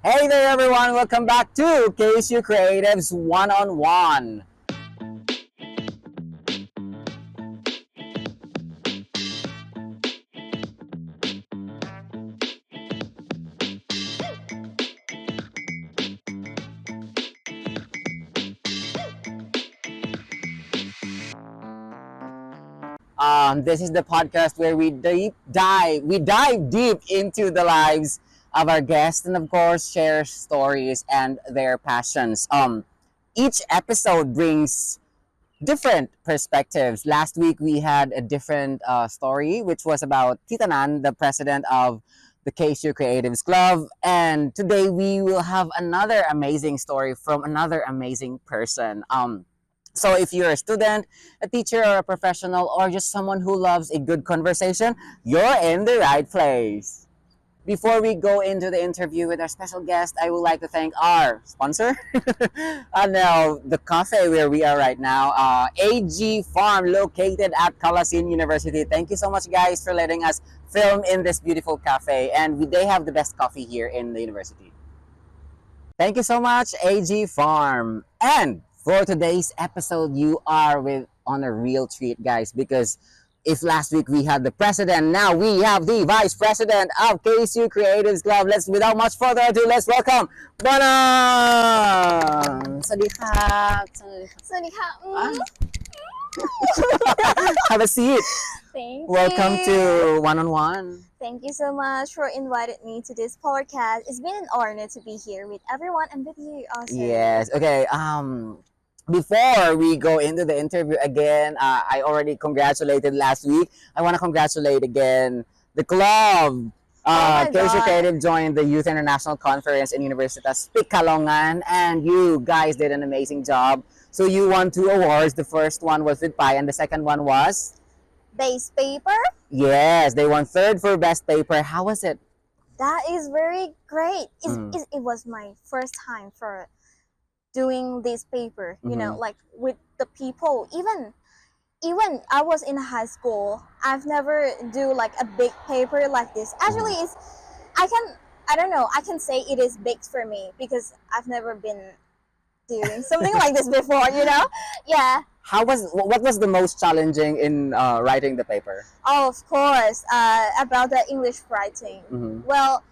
Hey there everyone, welcome back to KSU Creatives One-on-One. This is the podcast where we dive deep into the lives of our guests and of course share stories and their passions. Each episode brings different perspectives. Last week we had a different story which was about Titanan, the president of the KSU Creatives Club, and today we will have another amazing story from another amazing person. So if you're a student, a teacher, or a professional, or just someone who loves a good conversation, you're in the right place. Before we go into the interview with our special guest, I would like to thank our sponsor. Now, the cafe where we are right now, AG Farm, located at Calasin University. Thank you so much, guys, for letting us film in this beautiful cafe. And they have the best coffee here in the university. Thank you so much, AG Farm. And for today's episode, you are on a real treat, guys, because if last week we had the president, now we have the vice president of KSU Creatives Club. Without much further ado, let's welcome Bonam! สวัสดีครับสวัสดีค่ะ Have a seat. Thank Welcome you. to One-on-One. Thank you so much for inviting me to this podcast. It's been an honor to be here with everyone and with you also. Yes. Okay. Before we go into the interview again, I already congratulated last week. I want to congratulate again the club. KSU Creative joined the Youth International Conference in Universitas Pekalongan, and you guys did an amazing job. So you won 2 awards. The first one was with Pi, and the second one was Base paper? Yes, they won 3rd for best paper. How was it? That is very great. It was my first time for doing this paper, you know, like with the people. Even I was in high school, I've never do like a big paper like this. Actually, I don't know, I can say it is big for me because I've never been doing something like this before, you know? Yeah. What was the most challenging in writing the paper? Oh, of course, about the English writing. Well,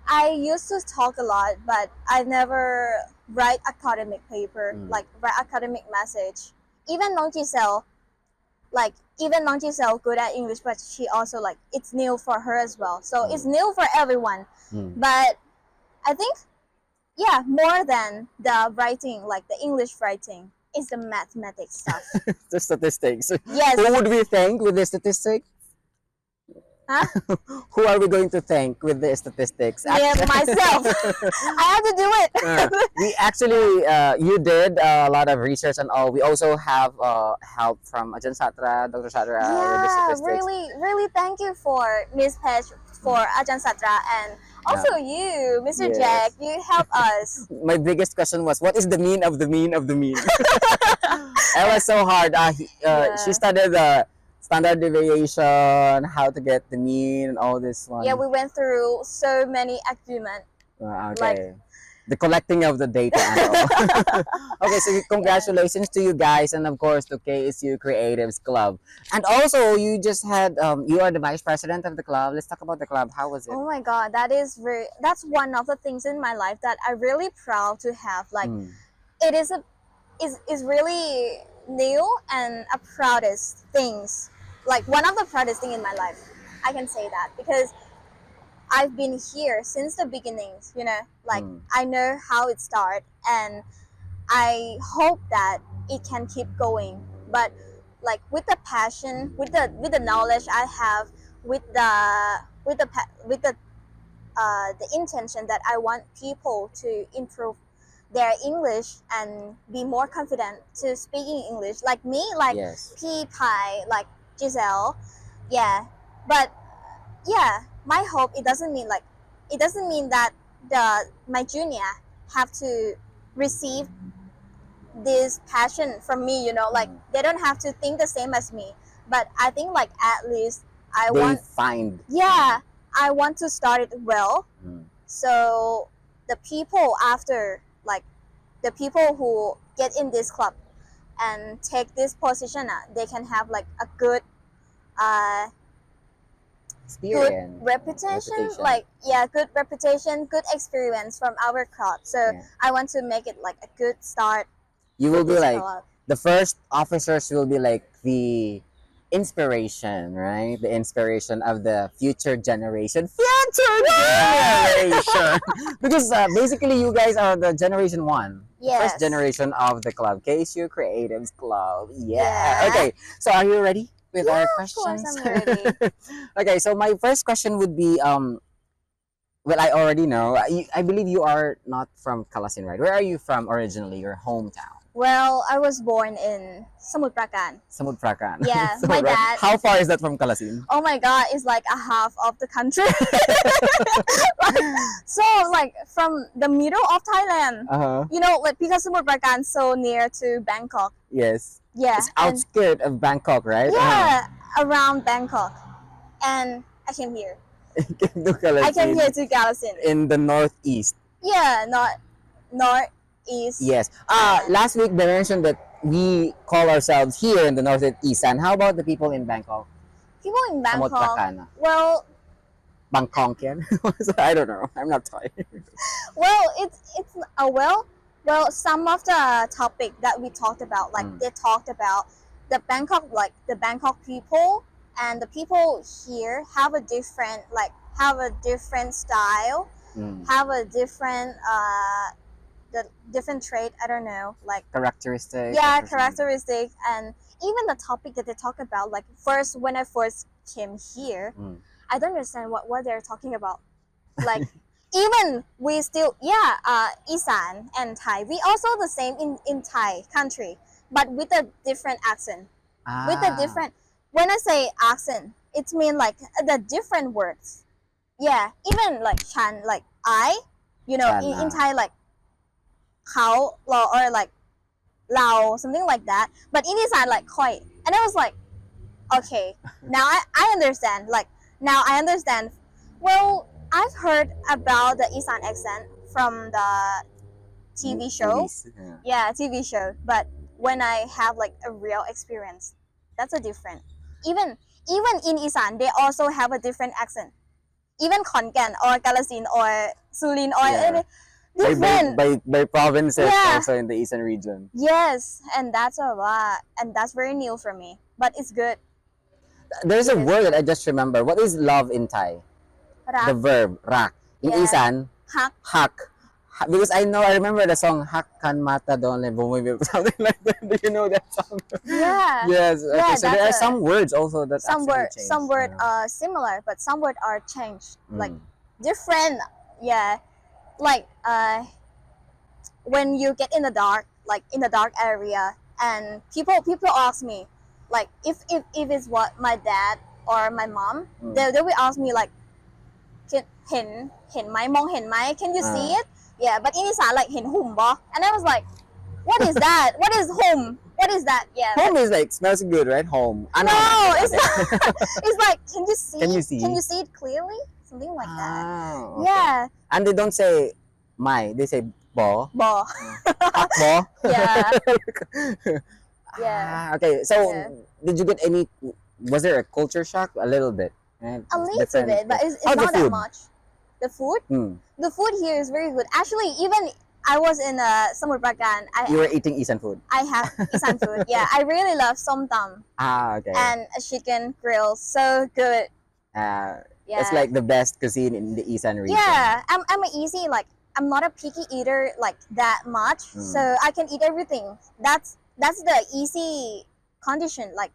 I used to talk a lot, but I never write academic paper, like write academic message. Even Nong Giselle good at English, but she also like, it's new for her as well. So it's new for everyone. But I think, yeah, more than the writing, like the English writing, is the mathematics stuff. The statistics. Yes. Who would we thank with the statistics? Huh? Who are we going to thank with the statistics? Yeah, myself. I have to do it. We actually, you did a lot of research and all. We also have help from Ajahn Satra, Dr. Satra with the statistics. Really thank you for Miss Page, for Ajahn Satra, and also you, Mr. Yes. Jack. You help us. My biggest question was, what is the mean of the mean of the mean? It was so hard. She studied the standard deviation, how to get the mean, and all this one. Yeah, we went through so many arguments. Okay. The collecting of the data and all. Okay, so congratulations to you guys, and of course to KSU Creatives Club. And also, you just had, you are the vice president of the club. Let's talk about the club. How was it? Oh my God, that's one of the things in my life that I'm really proud to have. Like, it is really new and a proudest things. Like one of the proudest thing in my life. I can say that because I've been here since the beginnings, you know, like I know how it started, and I hope that it can keep going. But like with the passion, with the knowledge I have, with the intention that I want people to improve their English and be more confident to speaking English, like me, like P Pi, like Giselle, yeah. But yeah, my hope, it doesn't mean that my junior have to receive this passion from me, you know, like they don't have to think the same as me. But I think like at least I want to start it well. So the people after like the people who get in this club and take this position they can have like a good Experience. reputation like good reputation, good experience from our club, so I want to make it like a good start. You will be this like club. the first officers will be like the inspiration, right? The inspiration of the future generation. Because basically you guys are the generation one. Yes. First generation of the club. KSU Creatives Club. Yeah. Okay. So are you ready with our Of questions? course I'm ready. Okay, so my first question would be well, I already know. I believe you are not from Kalasin, right? Where are you from originally? Your hometown? Well, I was born in Samut Prakan. Samut Prakan. Yeah, So, my right, dad. How far is that from Kalasin? Oh my god, it's like a half of the country. So like from the middle of Thailand. Uh-huh. You know, like because Samut Prakan so near to Bangkok. Yes. Yeah. It's and- outskirt of Bangkok, right? yeah, around Bangkok. And I came here. To Kalasin. I came here to Galasin. In the northeast. Yeah, not northeast. Yes. Last week they mentioned that we call ourselves here in the northeast. And how about the people in Bangkok? People in Samut Bangkok. Prakan. Well, Bangkokian? I don't know. I'm not Thai. well, it's some of the topic that we talked about, like they talked about the Bangkok people, and the people here have a different style, have a different the different trait. I don't know, like Characteristic. characteristic, and even the topic that they talk about. Like when I first came here, I don't understand what they're talking about. Like even we still Isan and Thai, we also the same in Thai country, but with a different accent. With a different, when I say accent, it's mean like the different words. Yeah, even like Chan, like I, you know, Chan, in Thai like Khao or like Lao, something like that. But in Isan like Khoi, and I was like, okay, now I understand. Like now I understand. Well, I've heard about the Isan accent from the TV show. Movies, Yeah, TV show. But when I have like a real experience, that's a different. Even in Isan, they also have a different accent. Even Khon-Kaen or Kalasin or Sulin or Yeah. different. By provinces Yeah. also in the eastern region. Yes, and that's a lot, and that's very new for me. But it's good. There's a Yes. word that I just remember. What is love in Thai? The Rak, verb rak. In Yeah. Isan, hak. hak. Because I remember the song Hak Kan Mata Don Le Bumibib, something like that. Do you know that song? Yeah. Yes. Okay. Yeah, So there are that's some words also that Some actually word change. some word are similar, but some word are changed. Like different. Yeah. Like when you get in the dark, like in the dark area, and people ask me, like if it's what my dad or my mom, they will ask me like, ห็นไหมมองเห็นไหม can you see it? Yeah, but in Isan like เห็นหุ่มบ่ and I was like, what is that? What is home? What is that? Yeah. Home is like smells good, right? Home. No, it's not. It's like, can you see? Can you see? Can you see it clearly? Something like that. Ah, okay. Yeah. And they don't say my, they say bo. Bo. Hak bo. Yeah. Yeah. Ah, okay. So Yeah. did you get any? Was there a culture shock? A little bit. Right? A little Different- bit, but it's How the not that food? much. The food? Hmm. The food here is very good. Actually, even I was in Samut Prakan. You were eating Isan food. I have Isan food. Yeah, I really love som tam Ah, okay. and a chicken grill. So good. Yeah. It's like the best cuisine in the Isan region. Yeah, I'm a easy, like I'm not a picky eater like that much, so I can eat everything. That's the easy condition. Like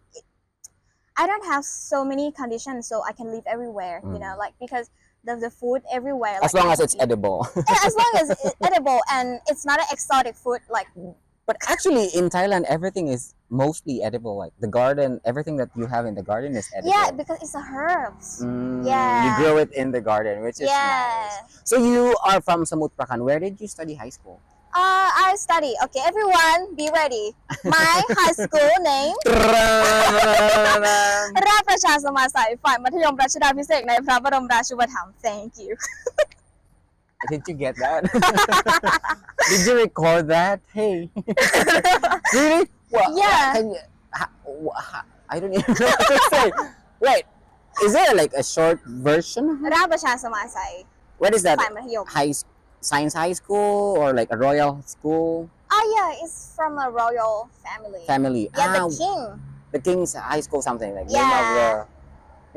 I don't have so many conditions, so I can live everywhere. You know, like because the food everywhere. As like, long I as can it's eat. edible. Yeah, as long as it's edible and it's not an exotic food. Like But actually, in Thailand, everything is mostly edible. Like the garden, everything that you have in the garden is edible. yeah, because it's a herbs. Yeah. You grow it in the garden, which is Yeah. nice. So you are from Samut Prakan. Where did you study high school? I study. Okay, everyone, be ready. My high school name. ราชประชาสมาสัยฝ่ายมัธยมรัชดาภิเษกในพระบรมราชูปถัมภ์ Thank you Did you get that? Did you record that? Hey. Really? Well, Yeah. Can you, I don't even know what to say. Wait, is there like a short version? ราชประชาสมาไซ What is that? ฝ่ายมัธยม Science high school or like a royal school Oh yeah, it's from a royal family. family? Yeah, the king. The King's High School, something like. Yeah. Name of the,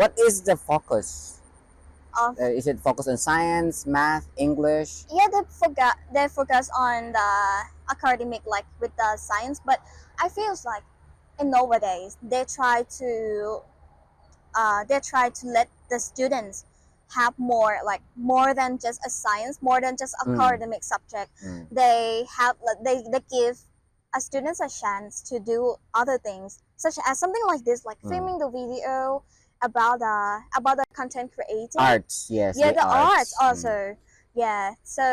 what is the focus? Of Is it focused on science, math, English? yeah, they focus on the academic, like with the science, but I feel like in nowadays they try to let the students have more than just a science, more than just academic subject. They have they give a students a chance to do other things, such as something like this, like filming the video about the content creating. Arts, yes. Yeah, the arts Mm. also. Yeah, so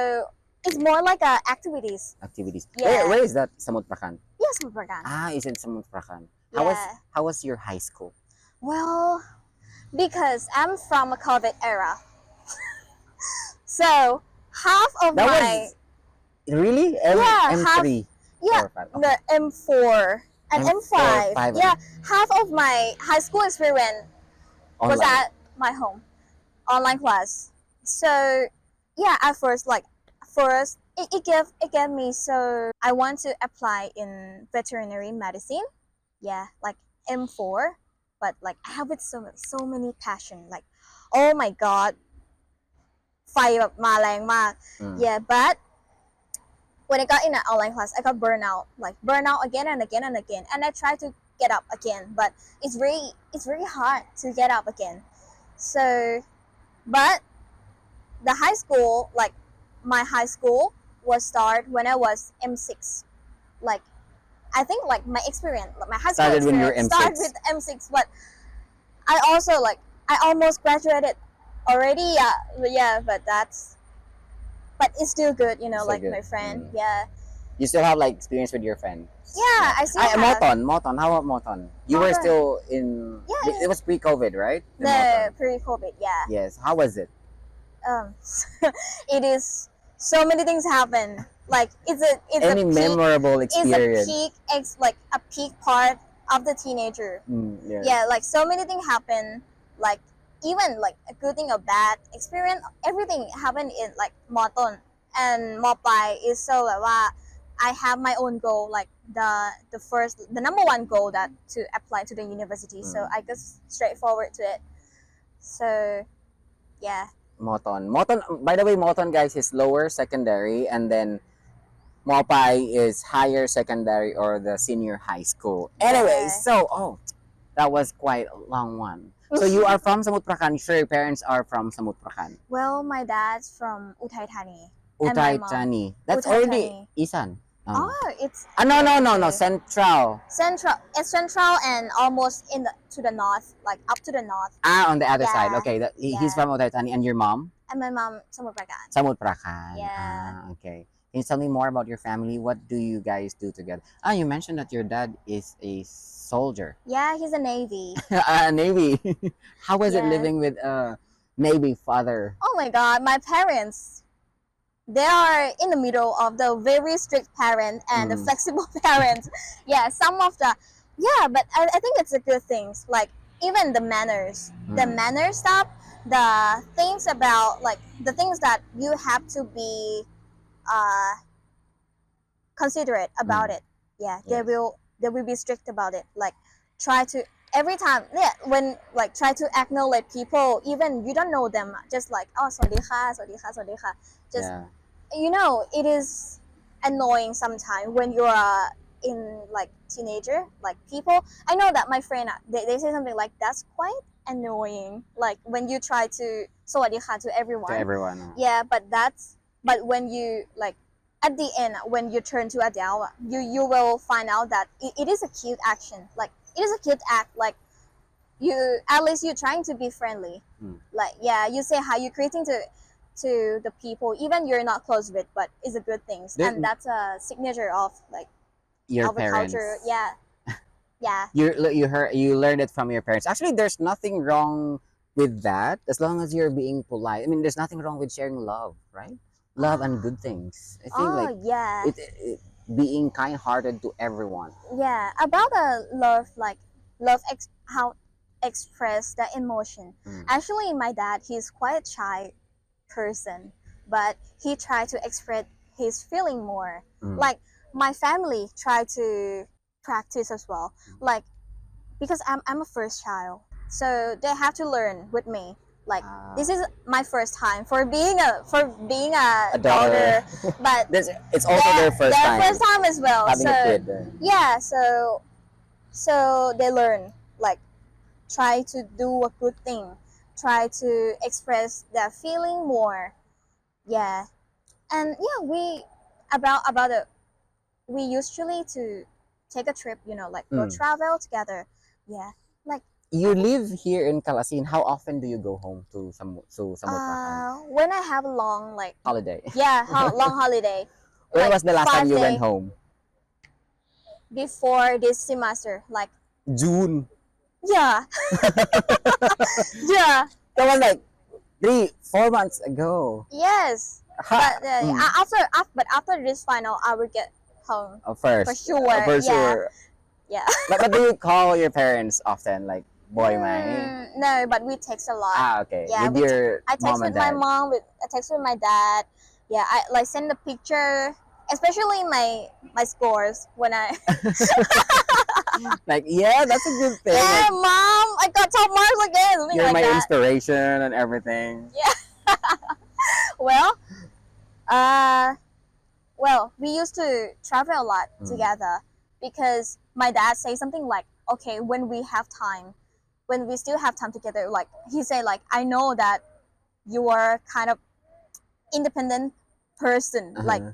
it's more like activities. Activities. Yeah. Where is that? Samut Prakan. Yes, Prakan. Is it Samut Prakan? Yeah. How was your high school? Well, because I'm from a COVID era, so half of That my was really Yeah, M3. yeah, or five. Okay. the M4 and M4, M5. five, Yeah, half of my high school experience was Online. at my home, online class. So yeah, at first it gave me, so I want to apply in veterinary medicine. Yeah, like M4, but like I have it so many passion. Like, oh my god, ไฟแบบมาแรงมาก Yeah, but when I got in an online class, I got burn out again and again and again, and I tried to get up again, but it's really hard to get up again. So, but the high school, like my high school was start when I was M6. Like, I think like my experience, like my high school Started when you were experience M6. started with M6, but I also like I almost graduated already. Yeah, but it's still good, you know, Still like good. my friend. Yeah, You still have like experience with your friend? yeah, I still have Moton. How about Moton? You were Moton. still in. Yeah. It was pre-COVID, right? The the Moton. pre-COVID. Yeah. Yes. How was it? It is so many things happen. Like it's Any a peak, memorable it's experience? a peak part of the teenager. Yeah. Yeah, like so many things happen. Like even like a good thing or bad experience, everything happened in like Moton and Mopai is so like I have my own goal, like the number one goal that to apply to the university. So I go straight forward to it. So yeah. Moton. By the way, Moton, guys, is lower secondary, and then Mopai is higher secondary or the senior high school. Anyway, Yeah. so that was quite a long one. So you are from Samut Prakan. Sure, your parents are from Samut Prakan. Well, my dad's from Uthai Thani. And my Uthai mom. Thani. That's Uthai already Thani. Isan. Oh, it's No. Central. central. It's central and almost to the north, like up to the north. On the other Yeah. side. Okay, he's Yeah. from Uthai Thani. And your mom? And my mom, Samut Prakan. Samut Prakan. Yeah. Okay. Can you tell me more about your family? What do you guys do together? You mentioned that your dad is a soldier. Yeah, he's a Navy. Navy. How was it Yeah. living with a Navy father? Oh my God, my parents. They are in the middle of the very strict parent and the flexible parents. Yeah, but I think it's a good thing. Like even the manner stuff, the things about like the things that you have to be considerate about it. Yeah, Yes. they will be strict about it. Like try to every time, yeah, when like try to acknowledge people, even you don't know them, just like oh สวัสดีค่ะ สวัสดีค่ะ สวัสดีค่ะ just Yeah. you know, it is annoying sometimes when you are in like teenager, like people. I know that my friend, they say something like that's quite annoying. Like when you try to สวัสดีค่ะ to everyone. To everyone. Yeah, but when you like at the end, when you turn to adult, you will find out that it is a cute action. Like it is a cute act. Like you at least you're trying to be friendly. Like yeah, you say hi, you're greeting to the people even you're not close with, but it's a good thing, and that's a signature of like Your our parents. culture. Yeah. Yeah. You learned it from your parents. Actually, there's nothing wrong with that as long as you're being polite. I mean, there's nothing wrong with sharing love, right? love and good things. I think Oh like yeah, it being kind-hearted to everyone. yeah. About the love, like how express the emotion. Mm. Actually, my dad, he's quite shy person, but he tried to express his feeling more. Mm. Like my family try to practice as well. Like because I'm a first child, so they have to learn with me. Like this is my first time for being a A daughter, daughter. but It's also their first their time first time as well. having So a kid. yeah, so they learn, like try to do a good thing, try to express their feeling more. Yeah, and yeah, about it, we usually to take a trip, like go Mm. travel together. Yeah, like You live here in Kalasin. How often do you go home to Samut when I have a long, like holiday? long holiday. When Like was the last time you 5 day went home? before this semester? Like June. yeah, yeah, That was like 3-4 months ago. yes. Ha. But Mm. after this final, I will get home First. for sure. For Yeah, sure. yeah. But do you call your parents often? Like, boy, my. No, but we text a lot. Okay. Yeah, With your I text mom and with my dad. mom. I text with my dad. Yeah, I like send a picture, especially my scores when I. Like, yeah, that's a good thing. Yeah, Like, mom, I got top marks again. Something you're like my that. inspiration and everything. Well, uh, we used to travel a lot Mm. together because my dad say something like, okay, when we still have time together, like he say like, I know that you are kind of independent person, like, Uh-huh.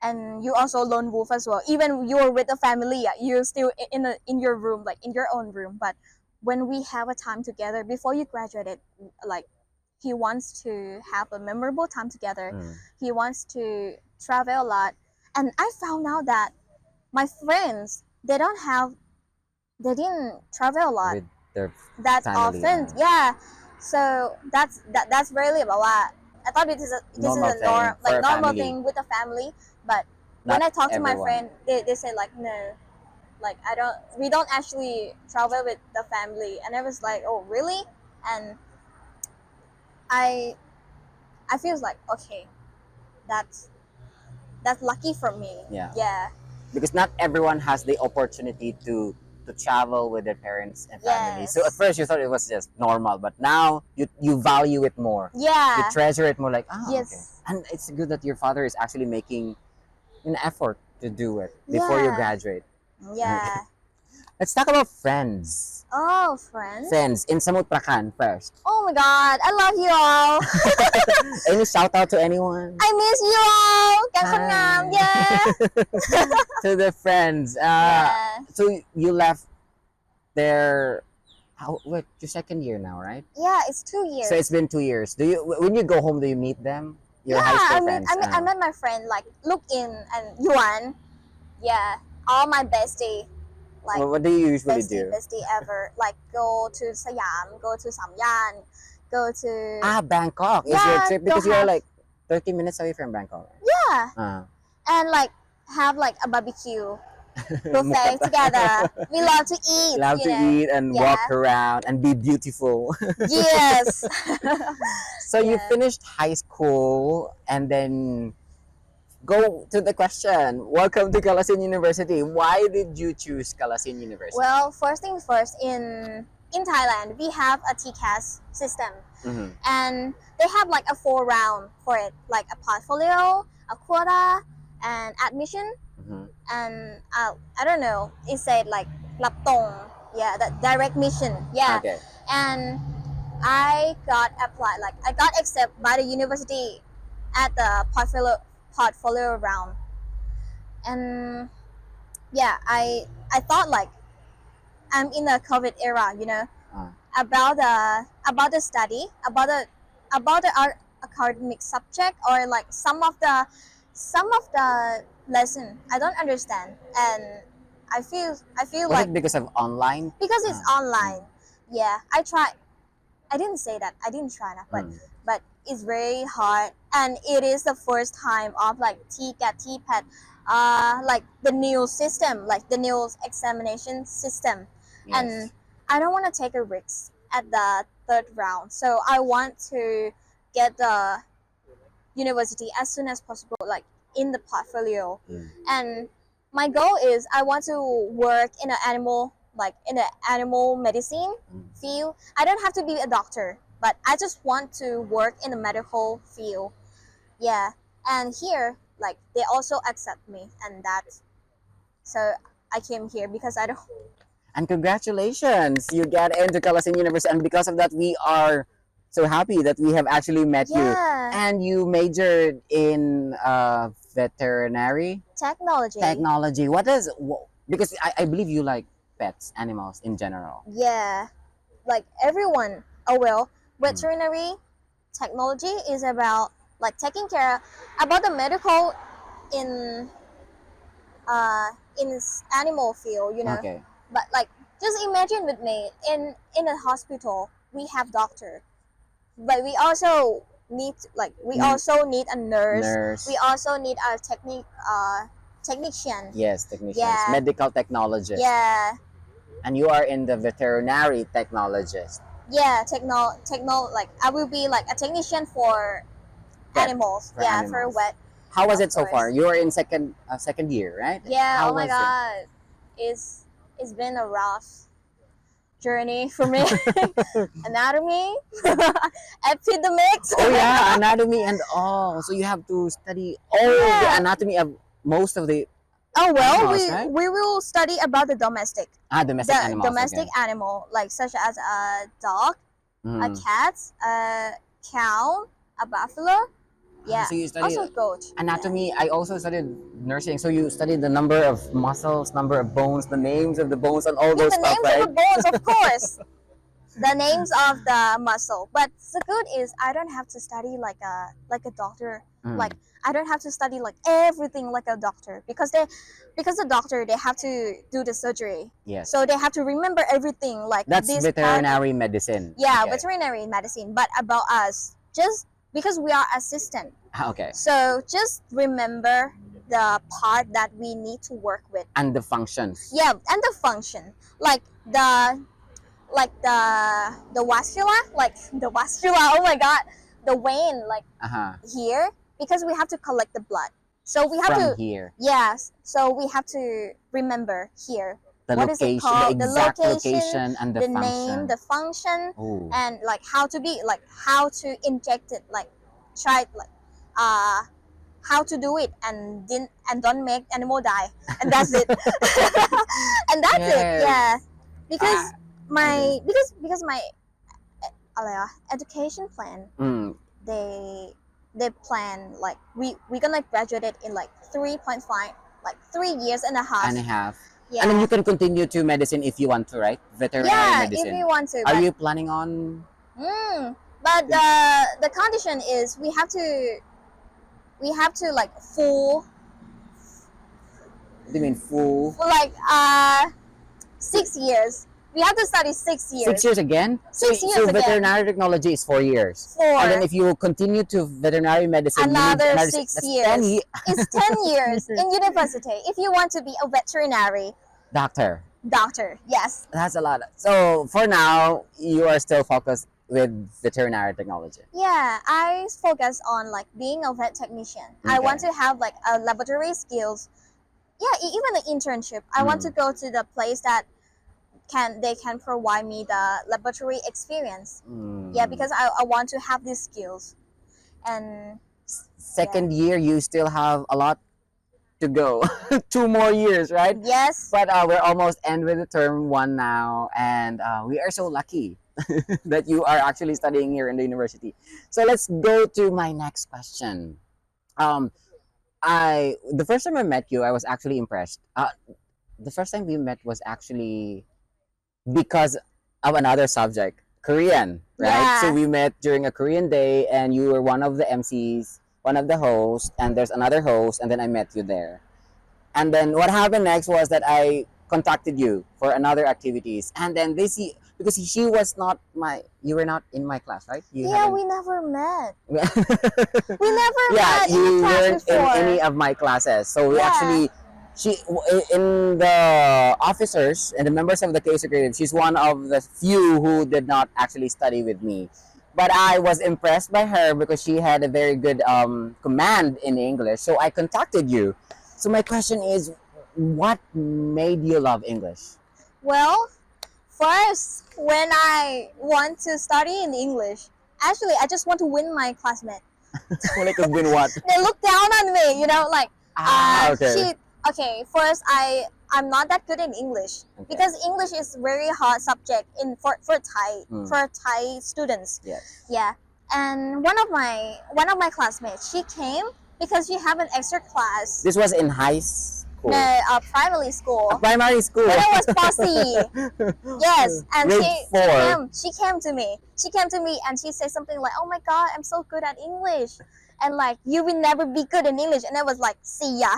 and you also lone wolf as well. Even you're with a family, you're still in your room, like in your own room. But when we have a time together before you graduated, like he wants to have a memorable time together. Mm. He wants to travel a lot, and I found out that my friends they didn't travel a lot With their that family. often. Yeah, so that's really about what I thought this is Normal a thing for a normal family. thing with a family. But Not when I talk to my everyone. friend, they say like no, like we don't actually travel with the family, and I was like, oh really? And I feel like okay, that's lucky for me. Yeah. Yeah. Because not everyone has the opportunity to travel with their parents and family. Yes. So at first you thought it was just normal, but now you value it more. You Yeah. treasure it more. Like, oh, okay. Yes. And it's good that your father is actually making an effort to do it before you Yeah. graduate. Yeah. Let's talk about friends. Oh, friends. Friends in Samut Prakan first. Oh my God, I love you all. Any shout out to anyone? I miss you all. Gangnam, yeah. To the friends. Yeah. So you left there. What? Your second year now, right? Yeah, it's 2 years. So it's been 2 years. Do you when you go home? Do you meet them? Your yeah, high I school mean, friends. I met my friend like Look In and Yuan. Yeah, all my bestie. Like what do you usually do? bestie ever. Like go to Siam, go to Samyan, go to Bangkok is your Yeah, trip go because you're have- like 30 minutes away from Bangkok. yeah, and like have like a barbecue buffet Mukbang. together. We love to eat. Love you to know. eat and Yeah. walk around and be beautiful. Yes. So you Yeah. finished high school and then go to the question. Welcome to Kalasin University. Why did you choose Kalasin University? Well, first things first, in Thailand, we have a TCAS system, Mhm. and they have like a 4 round for it, like a portfolio, a quota, and admission, Mhm. and I don't know. It said like laptong, yeah, that direct mission, yeah, Okay. and I got applied, like I got accepted by the university at the portfolio round, and yeah, I thought like I'm in the COVID era, Uh. about the study, about the academic subject, or like some of the lesson I don't understand, and I feel Was like it because of online? because it's online. Yeah, I didn't say that. I didn't try that, but Mm. but it's very hard, and it is the first time of like TCAT, TPAT, like the new system, like the new examination system, and Yes. I don't want to take a risk at the third round, so I want to get the university as soon as possible, like in the portfolio. And my goal is I want to work in an animal, like in the animal medicine field. I don't have to be a doctor, but I just want to work in the medical field. Yeah, and here, like they also accept me, and that's so I came here because I don't. And congratulations, you get into KSU University, and because of that, we are so happy that we have actually met you. Yeah, And you majored in veterinary technology. What is because I believe you like pets, animals in general. Yeah, like everyone. Oh well, veterinary technology is about like taking care about the medical in animal field, you know. Okay. But like just imagine with me in a hospital we have doctor, but we also need also need a nurse. We also need a technician. Yes, technicians, Yeah. medical technologists. Yeah. And you are in the veterinary technologist. Yeah, like I will be like a technician for Vet, animals. for Yeah, animals. for wet. How was Of it so course. far? You are in second year, right? Yeah. How Oh my was it? god, it's been a rough journey for me. Anatomy, epidemics. Oh yeah, anatomy and all. So you have to study all the Yeah. anatomy of most of the Oh well, Animals, right? we will study about the domestic domestic animals. domestic animal, like such as a dog, Okay. a cat, a cow, a buffalo. Yeah. So you study Also goat. anatomy. I also studied nursing. So you studied the number of muscles, number of bones, the names of the bones, and all Yeah, those the stuff, names right? of the bones, of course. The names of the muscle. But the good is I don't have to study like a doctor. Like I don't have to study like everything like a doctor because the doctor they have to do the surgery. Yes. So they have to remember everything like That's this veterinary medicine. Yeah, Okay. veterinary medicine. But about us, just because we are assistant, Okay. so just remember the part that we need to work with. And the functions. Yeah, and the function, like the vascular, like the vascular. Oh my god, the vein, like here, because we have to collect the blood. So we have From to here. yes. So we have to remember here The what is it location, called? the The exact location, location, and the function. name, the function, Ooh. and like how to inject it, like try like how to do it and don't make animal die, and that's it. And that's it. Yes. Yeah, because okay. because my education plan, they plan like we're gonna graduate it in like 3.5, like 3 years and a half. And a half. Yeah. And then you can continue to medicine if you want to, right? Veterinary Yeah, medicine. if you want to. Are but, you planning on? But the condition is we have to like full. What do you mean full? For like 6 years. We have to study 6 years. 6 years again? 6 years so again. veterinary technology is 4 years. 4. And then if you continue to veterinary medicine, Another you need 6 that's years. 10 It's 10 years in university. If you want to be a veterinary Doctor. yes. That's a lot. So for now, you are still focused with veterinary technology. Yeah, I focus on like being a vet technician. I Okay. want to have like a laboratory skills. Yeah, even the internship. I want to go to the place that they can provide me the laboratory experience. Yeah, because I want to have these skills. And second year, you still have a lot to go. 2 more years, right? yes. But we're almost end with the term 1 now, and we are so lucky that you are actually studying here in the university. So let's go to my next question. The first time I met you, I was actually impressed. The first time we met was actually because of another subject, Korean, right? Yeah. So we met during a Korean day, and you were one of the MCs, one of the hosts, and there's another host, and then I met you there. And then what happened next was that I contacted you for another activities, and then because she was not my. You were not in my class, right? You Yeah, haven't- we never met. Yeah. We never Yeah, met in you the class weren't in before. any of my classes. So we Yeah. actually, in the officers and the members of the KSU Creative, she's one of the few who did not actually study with me. But I was impressed by her because she had a very good command in English. So I contacted you. So my question is, what made you love English? Well, first, when I want to study in English, actually, I just want to win my classmate. Like a win what? They look down on me, you know, like Okay. First, I'm not that good in English Okay. because English is very hard subject for Thai for Thai students. Yes. Yeah, and one of my classmates, she came because she have an extra class. This was in high school. No, primary school. Primary school. When I was posse. Yes, and Grade four. she came to me. She came to me and she said something like, "Oh my God, I'm so good at English," and like, "You will never be good in English." And I was like, "See ya."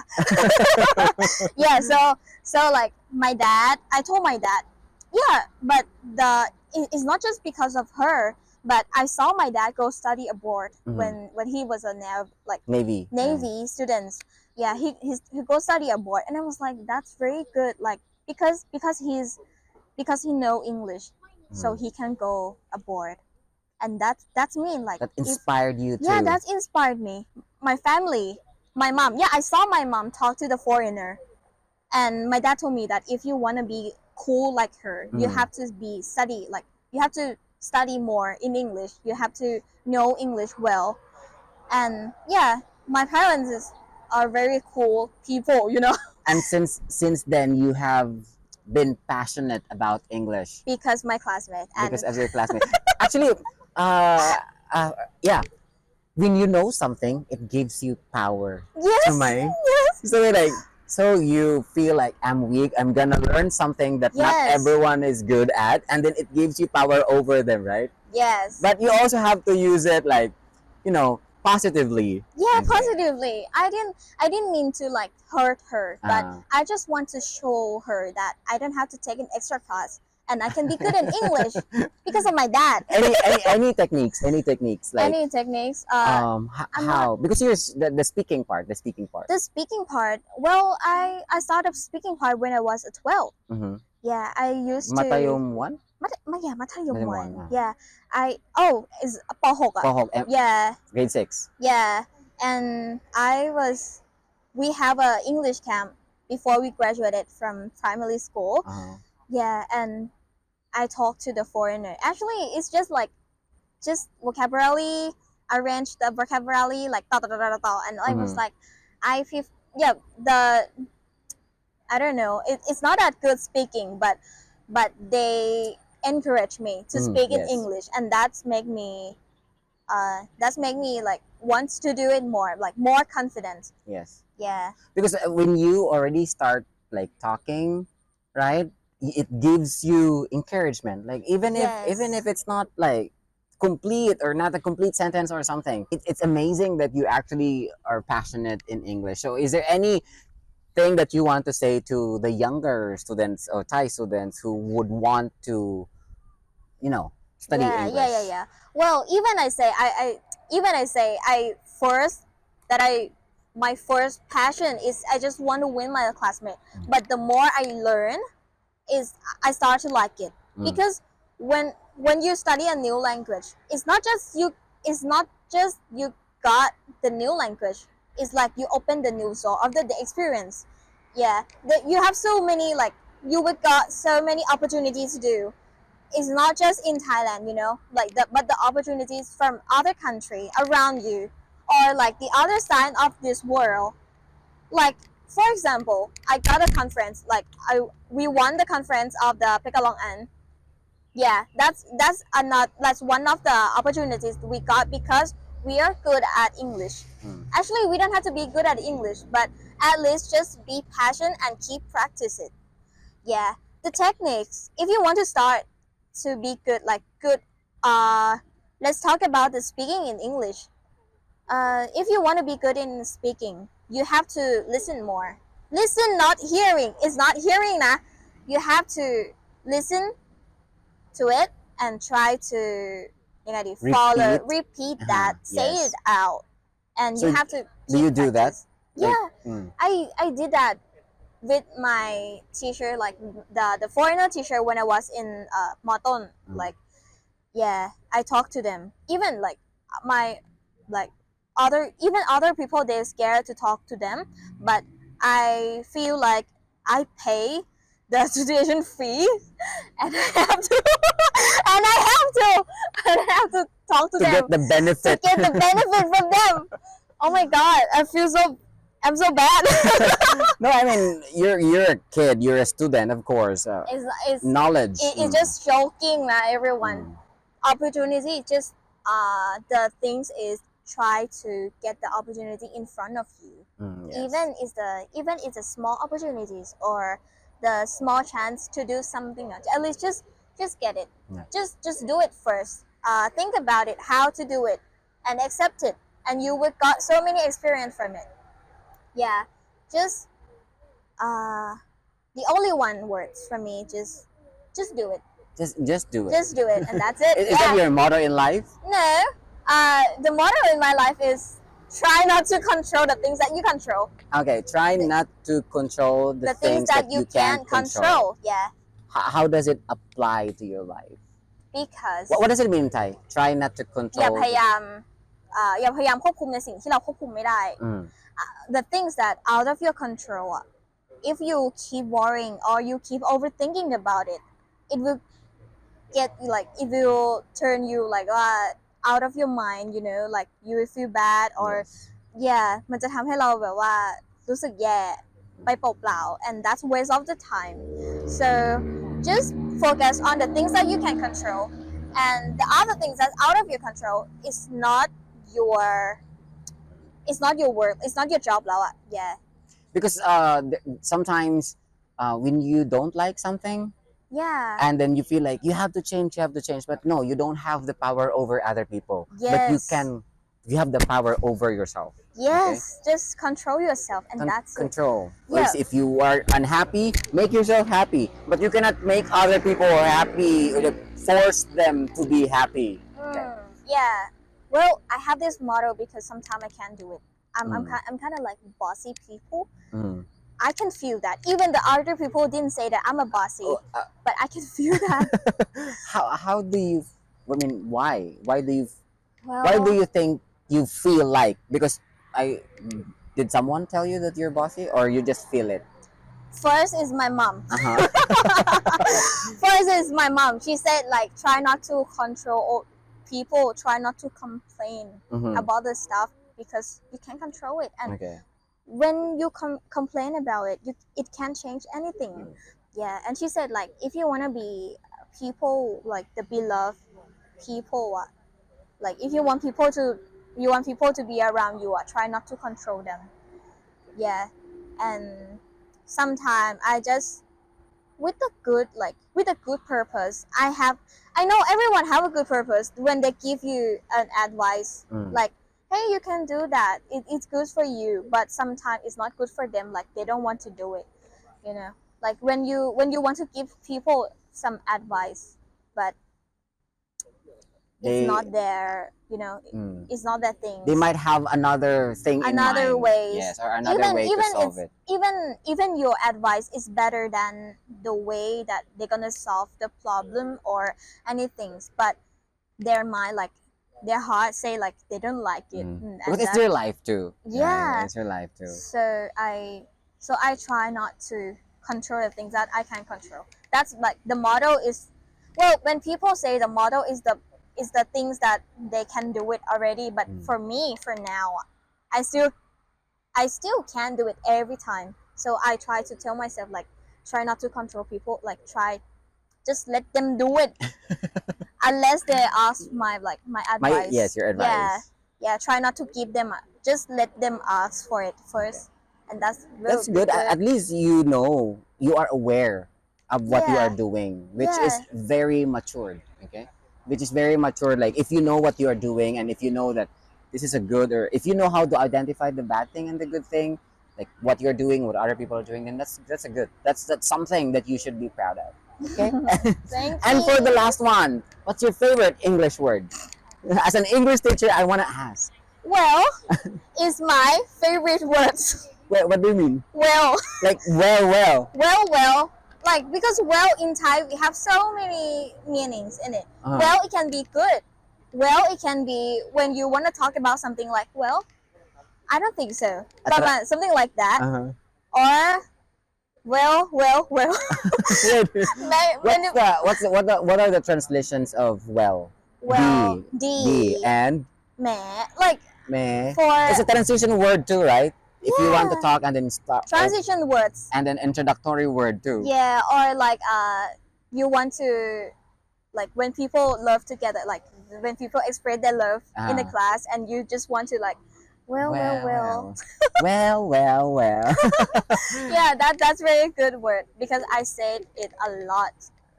Yeah. So like I told my dad, yeah, but it's not just because of her, but I saw my dad go study abroad when he was a Navy students. Yeah, he go study abroad, and I was like, that's very good, like because he know English, so he can go abroad, and that's me, like That inspired you to. yeah, that's inspired me. My family, my mom, yeah, I saw my mom talk to the foreigner, and my dad told me that if you want to be cool like her, you have to you have to study more in English. You have to know English well, and yeah, my parents are very cool people, you know. And since then you have been passionate about English Because my classmate and because of your classmate. Actually, yeah, when you know something, it gives you power. yes, Amay? yes, So like, so you feel like I'm weak. I'm gonna learn something that not Yes. everyone is good at, and then it gives you power over them, right? yes. But you also have to use it like, positively. Yeah, Okay. positively. I didn't mean to like hurt her, but Ah. I just want to show her that I don't have to take an extra class and I can be good in English because of my dad. Any techniques? Any techniques like Any techniques? I'm I'm how? Because you're the speaking part. The speaking part. Well, I started speaking part when I was 12. Mm-hmm. Yeah, I used to. Matayom 1? Yeah, Matayom Matayom 1. one, Yeah, is ป .6 Pohok, Yeah, grade 6. yeah, and we have a English camp before we graduated from primary school. Uh-huh. Yeah, and I talked to the foreigner. Actually, it's just vocabulary. Arrange the vocabulary like ta ta ta ta ta, and I was like, I feel I don't know. It's not that good speaking, but they encourage me to speak in Yes. English, and that's make me like wants to do it more, like more confident. Yes. Yeah. Because when you already start like talking, right? It gives you encouragement. Like even if it's not like complete or not a complete sentence or something, it's amazing that you actually are passionate in English. So is there anything that you want to say to the younger students or Thai students who would want to, study yeah, English? yeah. Well, even I say my first passion is I just want to win my classmate. But the more I learn, is I start to like it because when you study a new language, it's not just you got the new language. It's like you open the new door of the experience. Yeah, you have so many you would got so many opportunities to do. It's not just in Thailand, but the opportunities from other country around you, or like the other side of this world. Like for example, I got a conference. We won the conference of the Pekalongan. Yeah, that's one of the opportunities we got because we are good at English. Actually, we don't have to be good at English, but at least just be passionate and keep practice it. Yeah, the techniques. If you want to start to be good, let's talk about the speaking in English. If you want to be good in speaking, you have to listen more. Listen, not hearing. It's not hearing, nah. You have to listen to it and try to follow, repeat that, say yes. it out, and So you have to. do you do that? practice. Yeah, Mm. I did that with my teacher, like the foreigner teacher when I was in Moton. Like, yeah, I talked to them. Even like my like other people, they're scared to talk to them, but I feel like I pay the tuition fee, and I have to, and I have to, and I have to talk to To them get the benefit. to get the benefit from them. Oh my god, I'm so bad. No, I mean you're a kid, you're a student, of course. It's Knowledge. it's just joking, everyone. Opportunity, just the things is try to get the opportunity in front of you. Yes. Even it's the small opportunities or the small chance to do something else. At least just get it. Yeah. Just do it first. Think about it, how to do it, and accept it, and you will got so many experience from it. Yeah, just the only one words for me, just do it. Just do it. Just do it, and that's it. Is that your motto in life? No. The motto in my life is try not to control the things that you control. Okay, try not to control the things that you can't control. Yeah, How does it apply to your life? because What does it mean in Thai? Try not to อย่า control. พยายามอย่าพยายามควบคุมในสิ่งที่เราควบคุมไม่ได้ The things that out of your control, if you keep worrying or you keep overthinking about it, it will get like, it will turn you like out of your mind, like you will feel bad, or Yes. มันจะทำให้เราแบบว่ารู้สึกแย่ไปเปล่าๆ and that's waste of the time. So just focus on the things that you can control, and the other things that's out of your control is not your work, it's not your job แล้วอะ yeah. Because sometimes when you don't like something, Yeah. and then you feel like you have to change, but no, you don't have the power over other people. But Yes. you have the power over yourself. Yes, just control yourself, and that's it. Control. Yeah. Whereas if you are unhappy, make yourself happy. But you cannot make other people happy or force them to be happy. Yeah. Well, I have this motto because sometimes I can't do it. I'm kind of like bossy people. I can feel that. Even the other people didn't say that I'm a bossy, but I can feel that. How do you? I mean, why? Why do you? Well, Why do you think you feel like? Because did someone tell you that you're bossy, or you just feel it? First is my mom. First is my mom. She said like try not to control people, try not to complain about the stuff because you can't control it, and Okay. when you complain about it, it can't change anything. Yeah, and she said like if you want to be people, like the beloved people, like if you want people to be around you, try not to control them. Yeah, and sometimes I just with a good purpose. I know everyone have a good purpose when they give you an advice, like hey, you can do that, it's good for you, but sometimes it's not good for them, like they don't want to do it, like when you want to give people some advice, but it's not their it's not that thing. They might have another thing Another in mind. ways. Yes, or another way to solve it. Even your advice is better than the way that they're gonna solve the problem or anything, but their mind, like their heart say like they don't like it. But it's their life too. Yeah. It's their life too. So I try not to control the things that I can control. That's like the motto is, well, when people say the motto is the things that they can do it already, but for me, for now, I still can't do it every time. So I try to tell myself like try not to control people, like just let them do it unless they ask my advice. Yes, your advice. Yeah, try not to give them, just let them ask for it first. And that's good. At least you are aware of what you are doing, which is very matured. Okay, which is very mature. Like if you know what you are doing, and if you know that this is a good, or if you know how to identify the bad thing and the good thing, like what you're doing, what other people are doing, then that's something that you should be proud of. Okay. Thank And you. for the last one, what's your favorite English word? As an English teacher, I want to ask. Well, is my favorite words. Wait, what do you mean? Well, Like well. well. Like because well in Thai we have so many meanings in it. Uh-huh. Well, it can be good. Well, it can be when you want to talk about something like well. I don't think so, but something like that. Uh-huh. Or well. Wait, When you, what are the translations of well? well, D and meh, like meh. for It's a transition word too, right? If you want to Yeah. talk and then stop. transition words. And an introductory word too. Yeah, or like you want to like when people love together, like when people express their love in the Ah. class, and you just want to like, well. well. Yeah, that's very good word because I said it a lot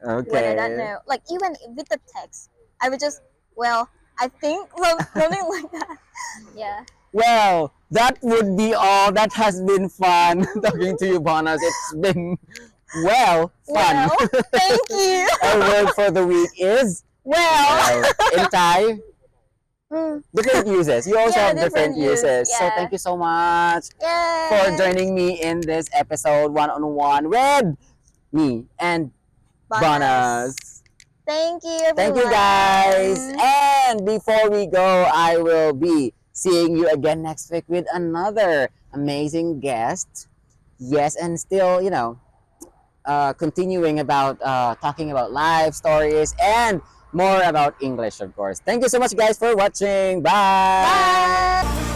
Okay. when I don't know. Like even with the text, I would just I think something like that. Yeah. Well, that would be all. That has been fun talking to you, Bonas. It's been fun. Well, thank you. Our word for the week is Well. in Thai. Mm. Different uses. You also Yeah, have different different use, uses. So yeah. thank you so much Yay. for joining me in this episode one-on-one with me and Bonas. Thank you, everyone. Thank you guys. And before we go, I will be seeing you again next week with another amazing guest. Yes, and still, continuing about talking about life stories and more about English, of course. Thank you so much, guys, for watching. Bye. Bye.